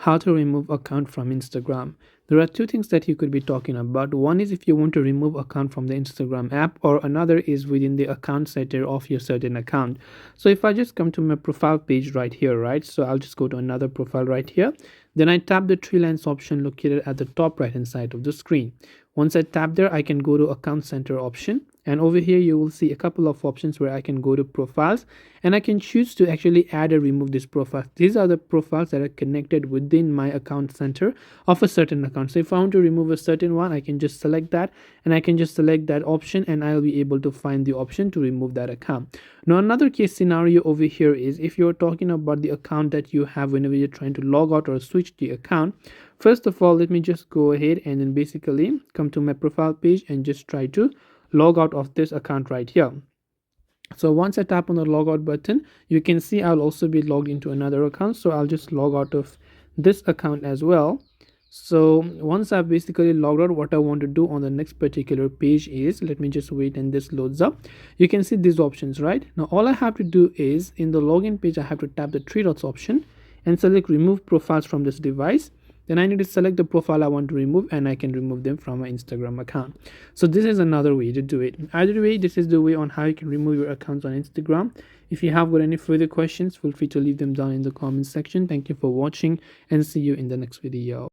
how to remove account from Instagram. There are two things that you could be talking about. One is if you want to remove account from the Instagram app, or another is within the account setter of your certain account. So if I just come to my profile page right here, right, so I'll just go to another profile right here. Then I tap the three lines option located at the top right hand side of the screen. Once I tap there, I can go to account center option, and over here you will see a couple of options where I can go to profiles, and I can choose to actually add or remove this profile. These are the profiles that are connected within my account center of a certain account. So if I want to remove a certain one, I can just select that, and I can just select that option, and I'll be able to find the option to remove that account. Now another case scenario over here is if you're talking about the account that you have whenever you're trying to log out or switch the account. First of all, let me just go ahead and then basically come to my profile page and just try to log out of this account right here. So once I tap on the logout button, you can see I'll also be logged into another account. So I'll just log out of this account as well. So once I've basically logged out, what I want to do on the next particular page is, let me just wait and this loads up. You can see these options, right? Now all I have to do is in the login page, I have to tap the three dots option and select remove profiles from this device. Then I need to select the profile I want to remove, and I can remove them from my Instagram account. So this is another way to do it. Either way, this is the way on how you can remove your accounts on Instagram. If you have got any further questions, feel free to leave them down in the comment section. Thank you for watching, and see you in the next video.